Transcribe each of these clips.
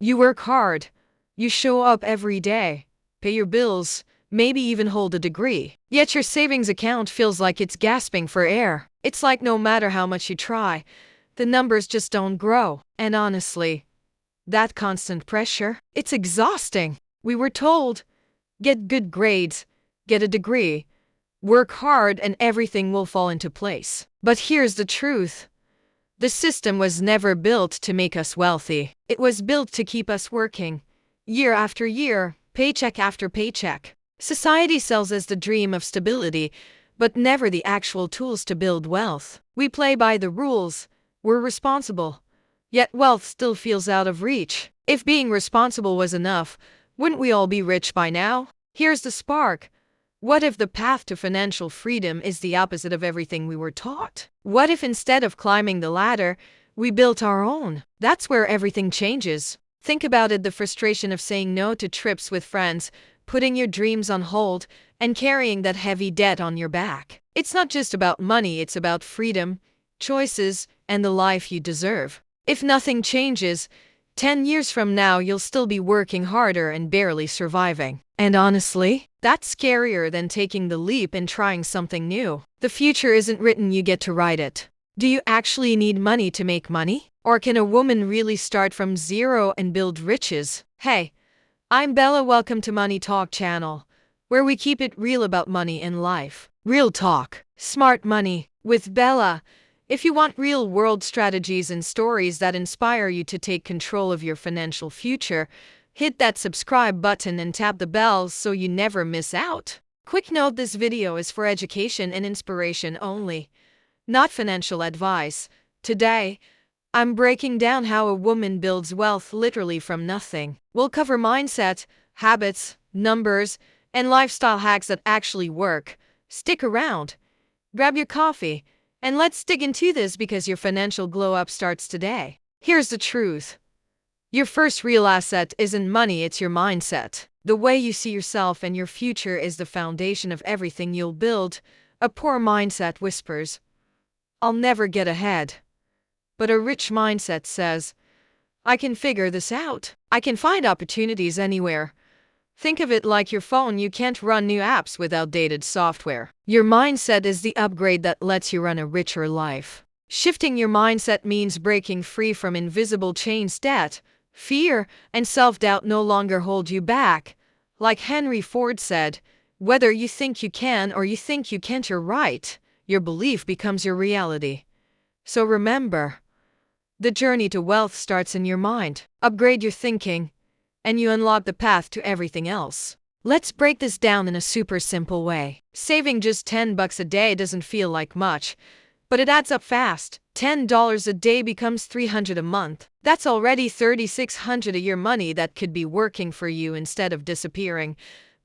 You work hard. You show up every day, pay your bills, maybe even hold a degree. Yet your savings account feels like it's gasping for air. It's like no matter how much you try, the numbers just don't grow. And honestly, that constant pressure, it's exhausting. We were told, get good grades, get a degree, work hard, and everything will fall into place. But here's the truth. The system was never built to make us wealthy. It was built to keep us working, year after year, paycheck after paycheck. Society sells us the dream of stability, but never the actual tools to build wealth. We play by the rules, we're responsible, yet wealth still feels out of reach. If being responsible was enough, wouldn't we all be rich by now? Here's the spark. What if the path to financial freedom is the opposite of everything we were taught? What if instead of climbing the ladder, we built our own? That's where everything changes. Think about it, the frustration of saying no to trips with friends, putting your dreams on hold, and carrying that heavy debt on your back. It's not just about money, it's about freedom, choices, and the life you deserve. If nothing changes, 10 years from now you'll still be working harder and barely surviving. And honestly, that's scarier than taking the leap and trying something new. The future isn't written, you get to write it. Do you actually need money to make money? Or can a woman really start from zero and build riches? Hey, I'm Bella, welcome to Money Talk channel, where we keep it real about money and life. Real talk, smart money, with Bella. If you want real-world strategies and stories that inspire you to take control of your financial future, hit that subscribe button and tap the bell so you never miss out. Quick note, this video is for education and inspiration only, not financial advice. Today, I'm breaking down how a woman builds wealth literally from nothing. We'll cover mindset, habits, numbers, and lifestyle hacks that actually work. Stick around, grab your coffee, and let's dig into this because your financial glow-up starts today. Here's the truth. Your first real asset isn't money, it's your mindset. The way you see yourself and your future is the foundation of everything you'll build. A poor mindset whispers, I'll never get ahead. But a rich mindset says, I can figure this out. I can find opportunities anywhere. Think of it like your phone, you can't run new apps with outdated software. Your mindset is the upgrade that lets you run a richer life. Shifting your mindset means breaking free from invisible chains. Debt, fear, and self-doubt no longer hold you back. Like Henry Ford said, whether you think you can or you think you can't, you're right. Your belief becomes your reality. So remember, the journey to wealth starts in your mind. Upgrade your thinking, and you unlock the path to everything else. Let's break this down in a super simple way. Saving just $10 a day doesn't feel like much, but it adds up fast. $10 a day becomes $300 a month. That's already $3,600 a year, money that could be working for you instead of disappearing.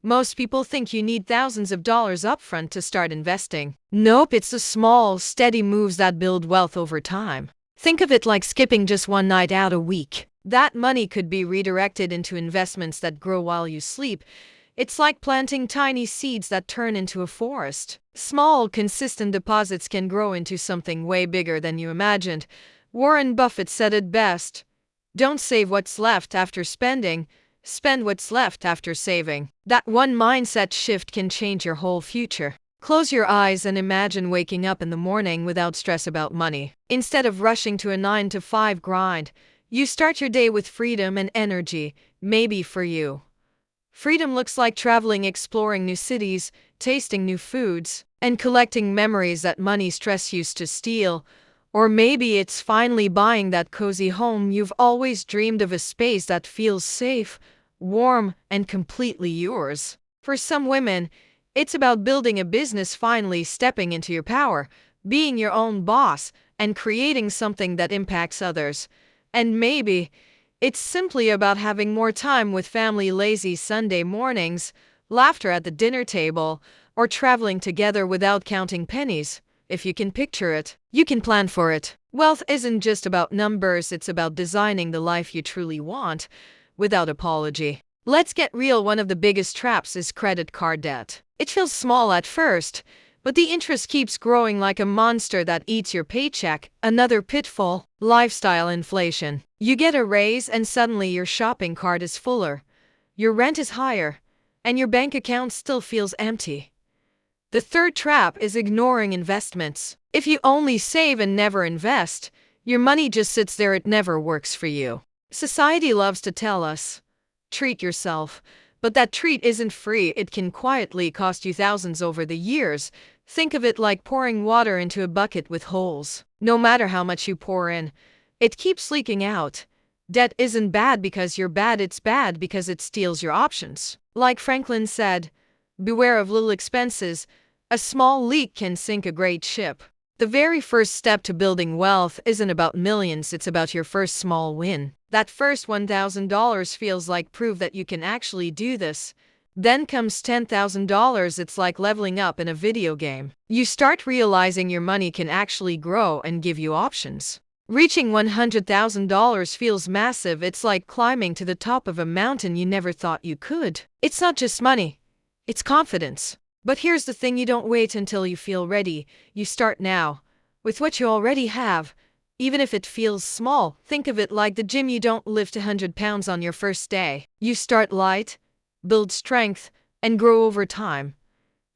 Most people think you need thousands of dollars upfront to start investing. Nope, it's the small, steady moves that build wealth over time. Think of it like skipping just one night out a week. That money could be redirected into investments that grow while you sleep. It's like planting tiny seeds that turn into a forest. Small, consistent deposits can grow into something way bigger than you imagined. Warren Buffett said it best, don't save what's left after spending, spend what's left after saving. That one mindset shift can change your whole future. Close your eyes and imagine waking up in the morning without stress about money. Instead of rushing to a 9-to-5 grind, you start your day with freedom and energy. Maybe for you, freedom looks like traveling, exploring new cities, tasting new foods, and collecting memories that money stress used to steal. Or maybe it's finally buying that cozy home you've always dreamed of, a space that feels safe, warm, and completely yours. For some women, it's about building a business, finally stepping into your power, being your own boss, and creating something that impacts others. And maybe it's simply about having more time with family, lazy Sunday mornings, laughter at the dinner table, or traveling together without counting pennies. If you can picture it, you can plan for it. Wealth isn't just about numbers, it's about designing the life you truly want, without apology. Let's get real. One of the biggest traps is credit card debt. It feels small at first, but the interest keeps growing like a monster that eats your paycheck. Another pitfall: lifestyle inflation. You get a raise and suddenly your shopping cart is fuller, your rent is higher, and your bank account still feels empty. The third trap is ignoring investments. If you only save and never invest, your money just sits there, it never works for you. Society loves to tell us, treat yourself, but that treat isn't free. It can quietly cost you thousands over the years. Think of it like pouring water into a bucket with holes. No matter how much you pour in, it keeps leaking out. Debt isn't bad because you're bad, it's bad because it steals your options. Like Franklin said, beware of little expenses. A small leak can sink a great ship. The very first step to building wealth isn't about millions, it's about your first small win. That first $1,000 feels like proof that you can actually do this. Then comes $10,000, it's like leveling up in a video game. You start realizing your money can actually grow and give you options. Reaching $100,000 feels massive, it's like climbing to the top of a mountain you never thought you could. It's not just money, it's confidence. But here's the thing, you don't wait until you feel ready, you start now, with what you already have. Even if it feels small, think of it like the gym. You don't lift 100 pounds on your first day. You start light, build strength, and grow over time.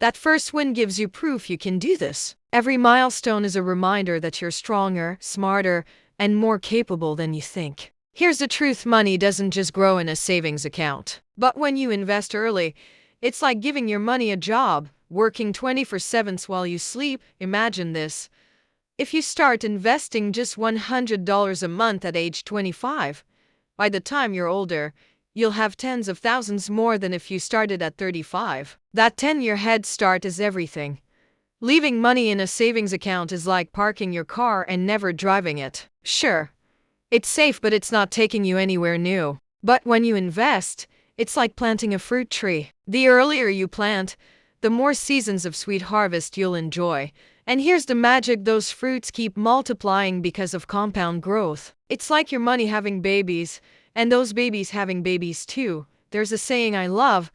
That first win gives you proof you can do this. Every milestone is a reminder that you're stronger, smarter, and more capable than you think. Here's the truth: money doesn't just grow in a savings account. But when you invest early, it's like giving your money a job, working 24/7 while you sleep. Imagine this. If you start investing just $100 a month at age 25, by the time you're older, you'll have tens of thousands more than if you started at 35. That 10-year head start is everything. Leaving money in a savings account is like parking your car and never driving it. Sure, it's safe, but it's not taking you anywhere new. But when you invest, it's like planting a fruit tree. The earlier you plant, the more seasons of sweet harvest you'll enjoy. And here's the magic: those fruits keep multiplying because of compound growth. It's like your money having babies, and those babies having babies too. There's a saying I love: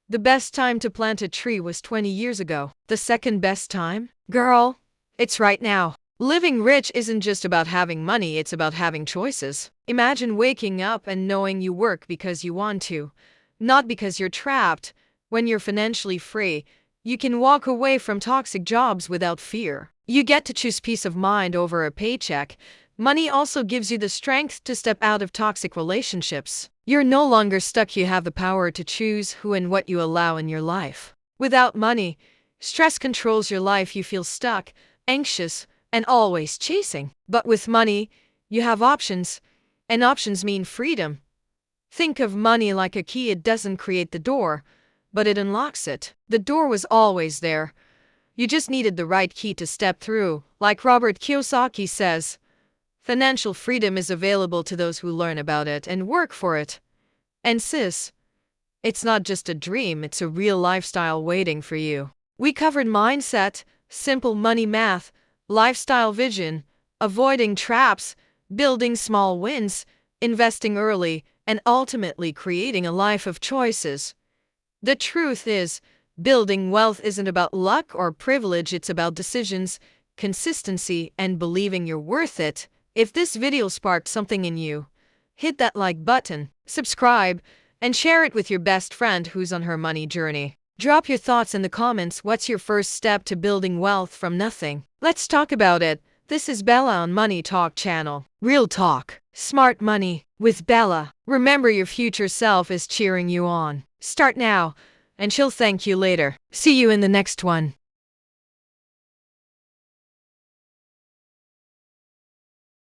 the best time to plant a tree was 20 years ago. The second best time? Girl, it's right now. Living rich isn't just about having money, it's about having choices. Imagine waking up and knowing you work because you want to, not because you're trapped. When you're financially free, you can walk away from toxic jobs without fear. You get to choose peace of mind over a paycheck. Money also gives you the strength to step out of toxic relationships. You're no longer stuck, you have the power to choose who and what you allow in your life. Without money, stress controls your life, you feel stuck, anxious, and always chasing. But with money, you have options, and options mean freedom. Think of money like a key. It doesn't create the door, but it unlocks it. The door was always there. You just needed the right key to step through. Like Robert Kiyosaki says, financial freedom is available to those who learn about it and work for it. And sis, it's not just a dream, it's a real lifestyle waiting for you. We covered mindset, simple money math, lifestyle vision, avoiding traps, building small wins, investing early, and ultimately creating a life of choices. The truth is, building wealth isn't about luck or privilege, it's about decisions, consistency, and believing you're worth it. If this video sparked something in you, hit that like button, subscribe, and share it with your best friend who's on her money journey. Drop your thoughts in the comments. What's your first step to building wealth from nothing? Let's talk about it. This is Bella on Money Talk channel. Real talk, smart money with Bella. Remember, your future self is cheering you on. Start now, and she'll thank you later. See you in the next one.